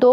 2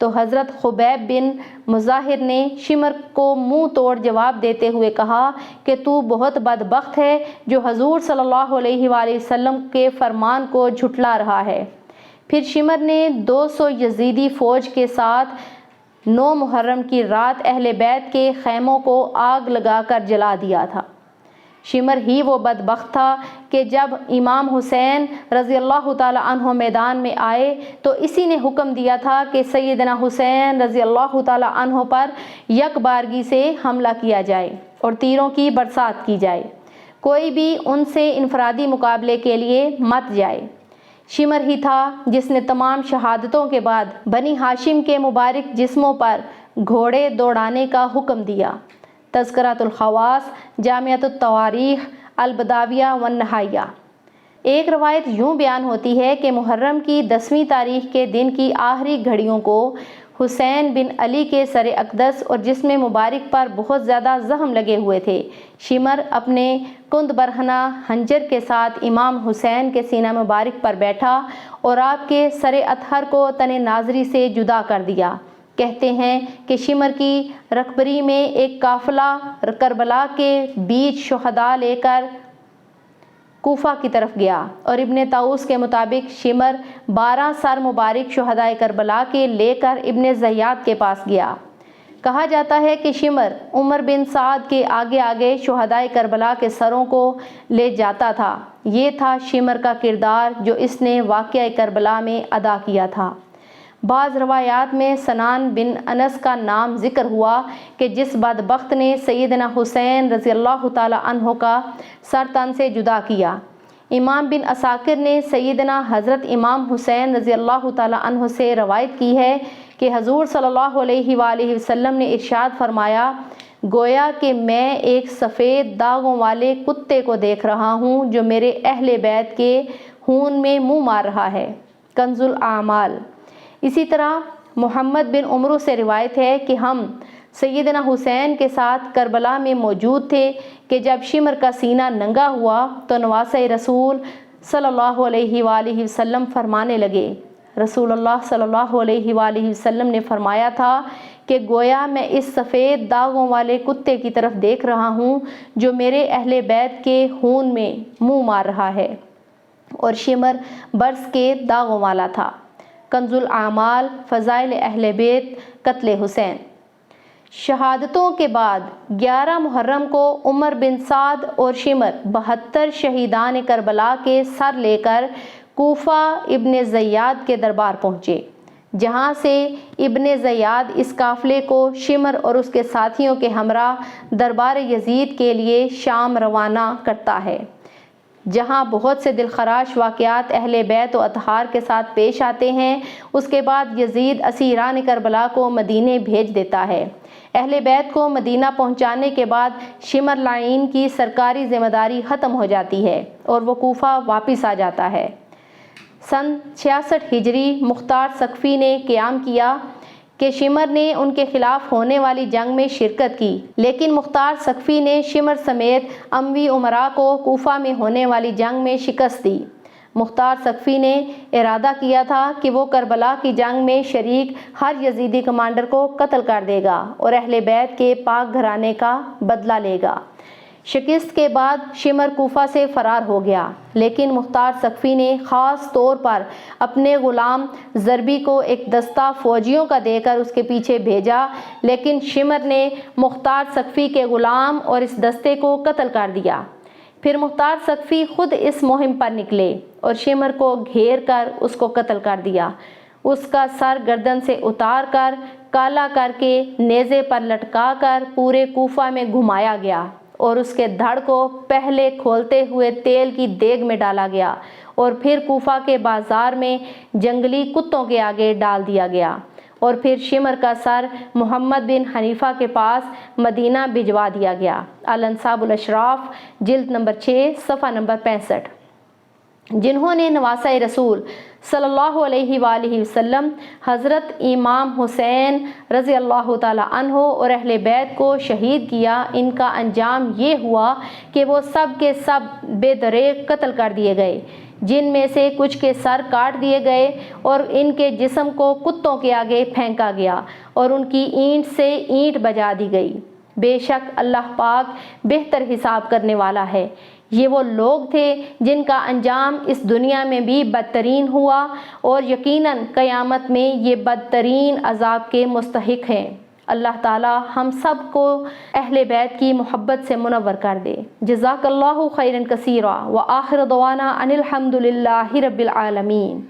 تو حضرت خبیب بن مظاہر نے شمر کو منہ توڑ جواب دیتے ہوئے کہا کہ تو بہت بدبخت ہے جو حضور صلی اللہ علیہ وآلہ وسلم کے فرمان کو جھٹلا رہا ہے۔ پھر شمر نے 200 یزیدی فوج کے ساتھ 9 محرم کی رات اہل بیت کے خیموں کو آگ لگا کر جلا دیا تھا۔ شمر ہی وہ بدبخت تھا کہ جب امام حسین رضی اللہ تعالی عنہ میدان میں آئے تو اسی نے حکم دیا تھا کہ سیدنا حسین رضی اللہ تعالی عنہ پر یک بارگی سے حملہ کیا جائے اور تیروں کی برسات کی جائے، کوئی بھی ان سے انفرادی مقابلے کے لیے مت جائے۔ شمر ہی تھا جس نے تمام شہادتوں کے بعد بنی ہاشم کے مبارک جسموں پر گھوڑے دوڑانے کا حکم دیا۔ تذکرۃ الخواص، جامعۃ التواریخ، البداویہ والنہائیہ۔ ایک روایت یوں بیان ہوتی ہے کہ محرم کی 10ویں تاریخ کے دن کی آخری گھڑیوں کو حسین بن علی کے سر اقدس اور جسم مبارک پر بہت زیادہ زخم لگے ہوئے تھے۔ شمر اپنے کند برہنہ خنجر کے ساتھ امام حسین کے سینہ مبارک پر بیٹھا اور آپ کے سر اطہر کو تن ناظری سے جدا کر دیا۔ کہتے ہیں کہ شمر کی رکبری میں ایک قافلہ کربلا کے بیچ شہداء لے کر کوفہ کی طرف گیا، اور ابن طاؤس کے مطابق شمر 12 سر مبارک شہدائے کربلا کے لے کر ابن زیاد کے پاس گیا۔ کہا جاتا ہے کہ شمر عمر بن سعد کے آگے آگے شہدائے کربلا کے سروں کو لے جاتا تھا۔ یہ تھا شمر کا کردار جو اس نے واقعہ کربلا میں ادا کیا تھا۔ بعض روایات میں سنان بن انس کا نام ذکر ہوا کہ جس بدبخت نے سیدنا حسین رضی اللہ تعالی عنہ کا سر تن سے جدا کیا۔ امام بن عساکر نے سیدنا حضرت امام حسین رضی اللہ تعالی عنہ سے روایت کی ہے کہ حضور صلی اللہ علیہ وآلہ وسلم نے ارشاد فرمایا، گویا کہ میں ایک سفید داغوں والے کتے کو دیکھ رہا ہوں جو میرے اہل بیت کے خون میں منہ مار رہا ہے۔ کنز الاعمال۔ اسی طرح محمد بن عمرو سے روایت ہے کہ ہم سیدنا حسین کے ساتھ کربلا میں موجود تھے کہ جب شمر کا سینہ ننگا ہوا تو نواسۂ رسول صلی اللہ علیہ وآلہ وسلم فرمانے لگے۔ رسول اللہ صلی اللہ علیہ وآلہ وسلم نے فرمایا تھا کہ گویا میں اس سفید داغوں والے کتے کی طرف دیکھ رہا ہوں جو میرے اہل بیت کے خون میں منہ مار رہا ہے، اور شمر برس کے داغوں والا تھا۔ کنز الاعمال، فضائل اہل بیت، قتل حسین۔ شہادتوں کے بعد 11 محرم کو عمر بن سعد اور شمر 72 شہیدان کربلا کے سر لے کر کوفہ ابن زیاد کے دربار پہنچے، جہاں سے ابن زیاد اس قافلے کو شمر اور اس کے ساتھیوں کے ہمراہ دربار یزید کے لیے شام روانہ کرتا ہے، جہاں بہت سے دلخراش واقعات اہل بیت و اطہار کے ساتھ پیش آتے ہیں۔ اس کے بعد یزید اسیران کربلا کو مدینے بھیج دیتا ہے۔ اہل بیت کو مدینہ پہنچانے کے بعد شمر لعین کی سرکاری ذمہ داری ختم ہو جاتی ہے اور وہ کوفہ واپس آ جاتا ہے۔ سن 66 ہجری مختار ثقفی نے قیام کیا کہ شمر نے ان کے خلاف ہونے والی جنگ میں شرکت کی، لیکن مختار ثقفی نے شمر سمیت اموی امراء کو کوفہ میں ہونے والی جنگ میں شکست دی۔ مختار ثقفی نے ارادہ کیا تھا کہ وہ کربلا کی جنگ میں شریک ہر یزیدی کمانڈر کو قتل کر دے گا اور اہل بیت کے پاک گھرانے کا بدلہ لے گا۔ شکست کے بعد شمر کوفہ سے فرار ہو گیا، لیکن مختار ثقفی نے خاص طور پر اپنے غلام ضربی کو ایک دستہ فوجیوں کا دے کر اس کے پیچھے بھیجا، لیکن شمر نے مختار ثقفی کے غلام اور اس دستے کو قتل کر دیا۔ پھر مختار ثقفی خود اس مہم پر نکلے اور شمر کو گھیر کر اس کو قتل کر دیا۔ اس کا سر گردن سے اتار کر کالا کر کے نیزے پر لٹکا کر پورے کوفہ میں گھمایا گیا اور اس کے دھڑ کو پہلے کھولتے ہوئے تیل کی دیگ میں ڈالا گیا اور پھر کوفہ کے بازار میں جنگلی کتوں کے آگے ڈال دیا گیا، اور پھر شمر کا سر محمد بن حنیفہ کے پاس مدینہ بھجوا دیا گیا۔ الانساب الاشراف، جلد نمبر 6، صفحہ نمبر 65۔ جنہوں نے نواسہ رسول صلی اللہ علیہ وآلہ وسلم حضرت امام حسین رضی اللہ تعالی عنہ اور اہل بیت کو شہید کیا، ان کا انجام یہ ہوا کہ وہ سب کے سب بے دریغ قتل کر دیے گئے۔ جن میں سے کچھ کے سر کاٹ دیے گئے اور ان کے جسم کو کتوں کے آگے پھینکا گیا اور ان کی اینٹ سے اینٹ بجا دی گئی۔ بے شک اللہ پاک بہتر حساب کرنے والا ہے۔ یہ وہ لوگ تھے جن کا انجام اس دنیا میں بھی بدترین ہوا اور یقیناً قیامت میں یہ بدترین عذاب کے مستحق ہیں۔ اللہ تعالی ہم سب کو اہل بیت کی محبت سے منور کر دے۔ جزاک اللہ خیرا کثیرا وآخر دعوانا ان الحمد للہ رب العالمین۔